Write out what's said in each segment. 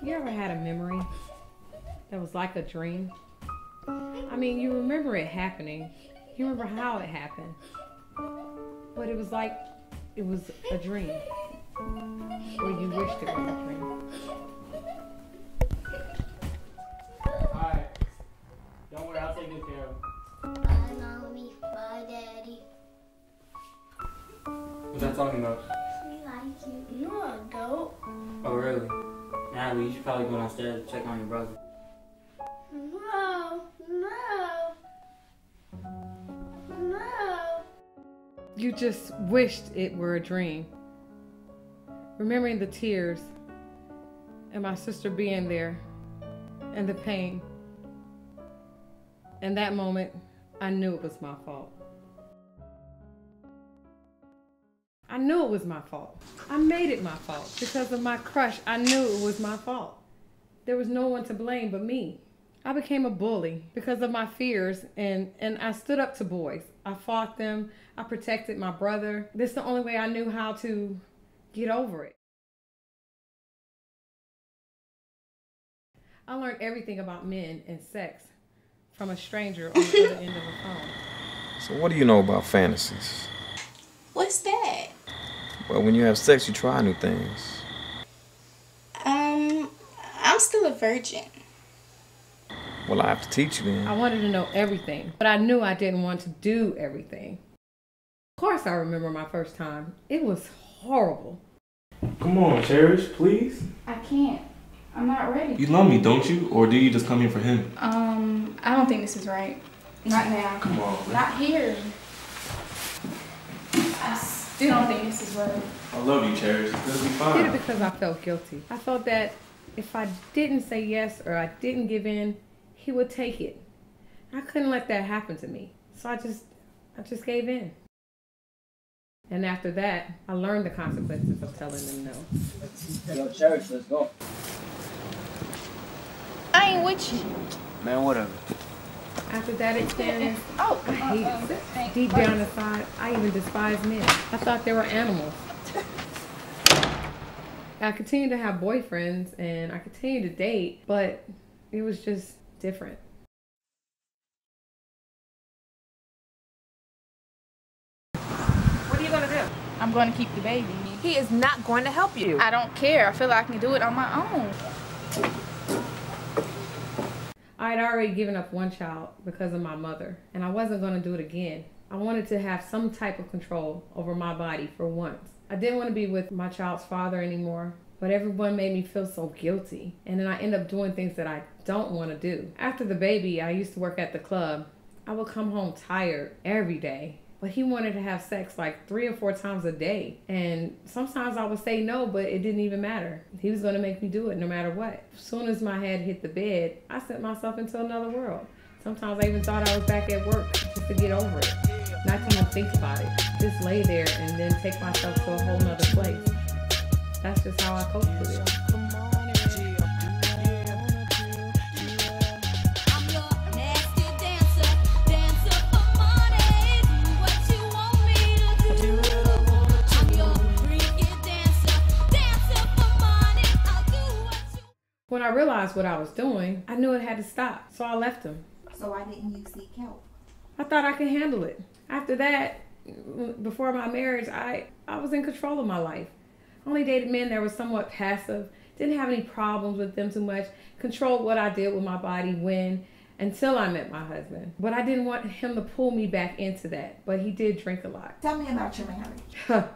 You ever had a memory that was like a dream? I mean, you remember it happening. You remember how it happened. But it was like it was a dream. Or you wished it was a dream. Alright. Don't worry, I'll take good care of him. Bye, Mommy. Bye, Daddy. What's that talking about? We like you. You're an adult. Oh, really? Natalie, you should probably go downstairs and check on your brother. No. No. No. You just wished it were a dream. Remembering the tears and my sister being there and the pain. In that moment, I knew it was my fault. I knew it was my fault. I made it my fault. Because of my crush, I knew it was my fault. There was no one to blame but me. I became a bully because of my fears, and I stood up to boys. I fought them. I protected my brother. This is the only way I knew how to get over it. I learned everything about men and sex from a stranger on the other end of the phone. So what do you know about fantasies? What's that? Well, when you have sex, you try new things. I'm still a virgin. Well, I have to teach you then. I wanted to know everything, but I knew I didn't want to do everything. Of course I remember my first time. It was horrible. Come on, Cherish, please. I can't. I'm not ready. You love me, don't you? Or do you just come here for him? I don't think this is right. Not now. Come on, man. Not here. I still don't think this is right. I love you, Cherish. It's gonna be I did it fine. because I felt guilty. I felt that if I didn't say yes or I didn't give in, he would take it. I couldn't let that happen to me. So I just gave in. And after that, I learned the consequences of telling them no. Yo, Cherish, let's go. I ain't with you. Man, whatever. After that experience, Oh, I hated sex. Deep down inside, I even despised men. I thought they were animals. I continued to have boyfriends and I continued to date, but it was just different. What are you gonna do? I'm going to keep the baby. He is not going to help you. I don't care. I feel like I can do it on my own. I had already given up one child because of my mother, and I wasn't going to do it again. I wanted to have some type of control over my body for once. I didn't want to be with my child's father anymore, but everyone made me feel so guilty. And then I ended up doing things that I don't want to do. After the baby, I used to work at the club. I would come home tired every day. But he wanted to have sex like 3 or 4 times a day. And sometimes I would say no, but it didn't even matter. He was going to make me do it no matter what. As soon as my head hit the bed, I sent myself into another world. Sometimes I even thought I was back at work just to get over it. Not to even think about it. Just lay there and then take myself to a whole nother place. That's just how I coped with it. When I realized what I was doing, I knew it had to stop, so I left him. So why didn't you seek help? I thought I could handle it. After that, before my marriage, I was in control of my life. I only dated men that were somewhat passive, didn't have any problems with them too much, controlled what I did with my body when, until I met my husband. But I didn't want him to pull me back into that, but he did drink a lot. Tell me about your marriage.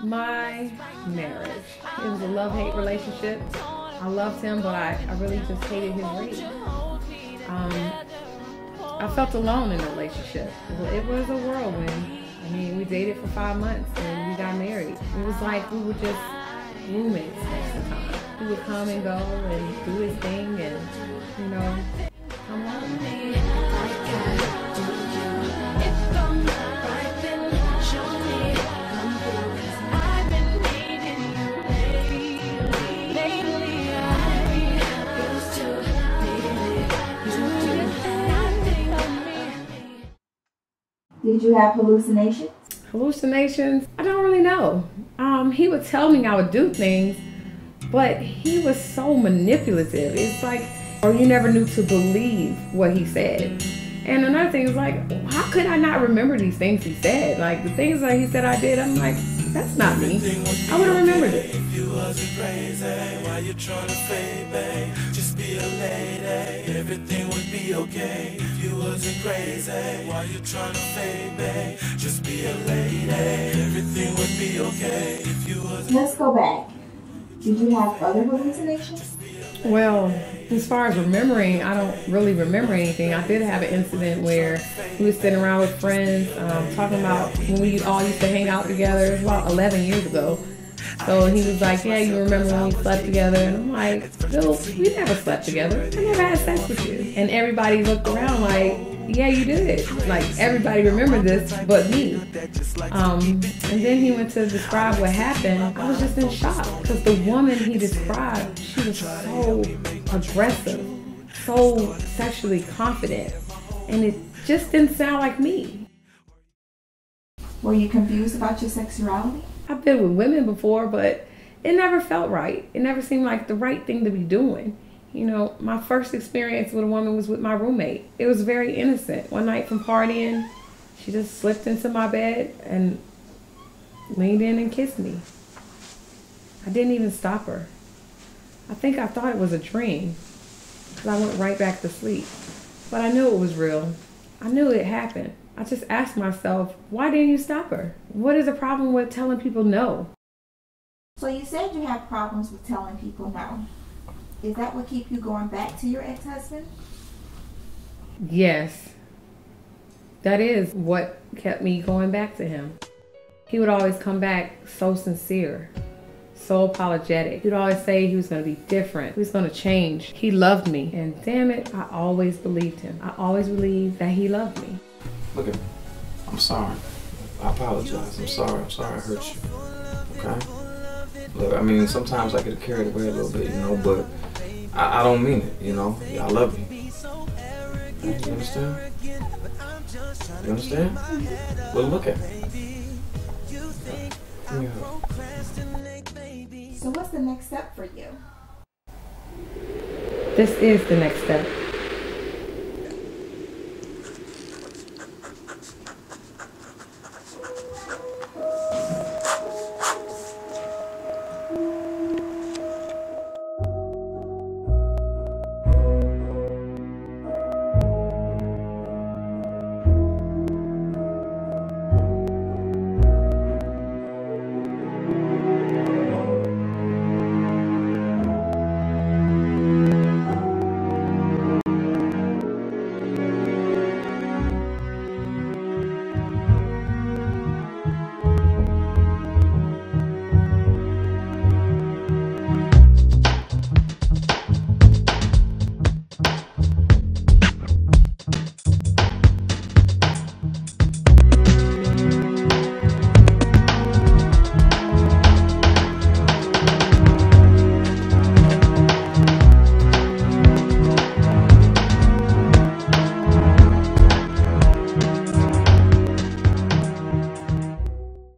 My marriage. It was a love-hate relationship. I loved him, but I really just hated his rage. I felt alone in the relationship. It was a whirlwind. I mean, we dated for 5 months and we got married. It was like we were just roommates most of the time. He would come and go and do his thing and, you know, come home. Did you have hallucinations? Hallucinations? I don't really know. He would tell me I would do things, But he was so manipulative. It's like, or you never knew to believe what he said. And another thing is like, how could I not remember these things he said? Like the things that he said I did, I'm like, that's not me. I would have remembered it. If you wasn't crazy, why you trying to fade, babe? Just be a lady, everything would be okay. If you wasn't crazy, why you trying to fade, babe? Just be a lady, everything would be okay. If you wasn't. Let's go back. Did you have other hallucinations? Well, as far as remembering, I don't really remember anything. I did have an incident where we was sitting around with friends talking about when we all used to hang out together. It was about 11 years ago. So he was like, yeah, you remember when we slept together? And I'm like, Bill, we never slept together. I never had sex with you. And everybody looked around like, yeah, you did. Like, everybody remembered this but me. And then he went to describe what happened. I was just in shock because the woman he described, she was so aggressive, so sexually confident, and it just didn't sound like me. Were you confused about your sexuality? I've been with women before, but it never felt right. It never seemed like the right thing to be doing. You know, my first experience with a woman was with my roommate. It was very innocent. One night from partying, she just slipped into my bed and leaned in and kissed me. I didn't even stop her. I think I thought it was a dream because I went right back to sleep. But I knew it was real. I knew it happened. I just asked myself, why didn't you stop her? What is the problem with telling people no? So you said you have problems with telling people no. Is that what keeps you going back to your ex-husband? Yes. That is what kept me going back to him. He would always come back so sincere, so apologetic. He'd always say he was going to be different. He was going to change. He loved me. And damn it, I always believed him. I always believed that he loved me. Look at me. I'm sorry. I apologize. I'm sorry I hurt you. Okay? Look, I mean, sometimes I get carried away a little bit, you know, but I don't mean it, you know. I love you. You understand? You understand? Well, look at me. Give me a hug. So what's the next step for you? This is the next step.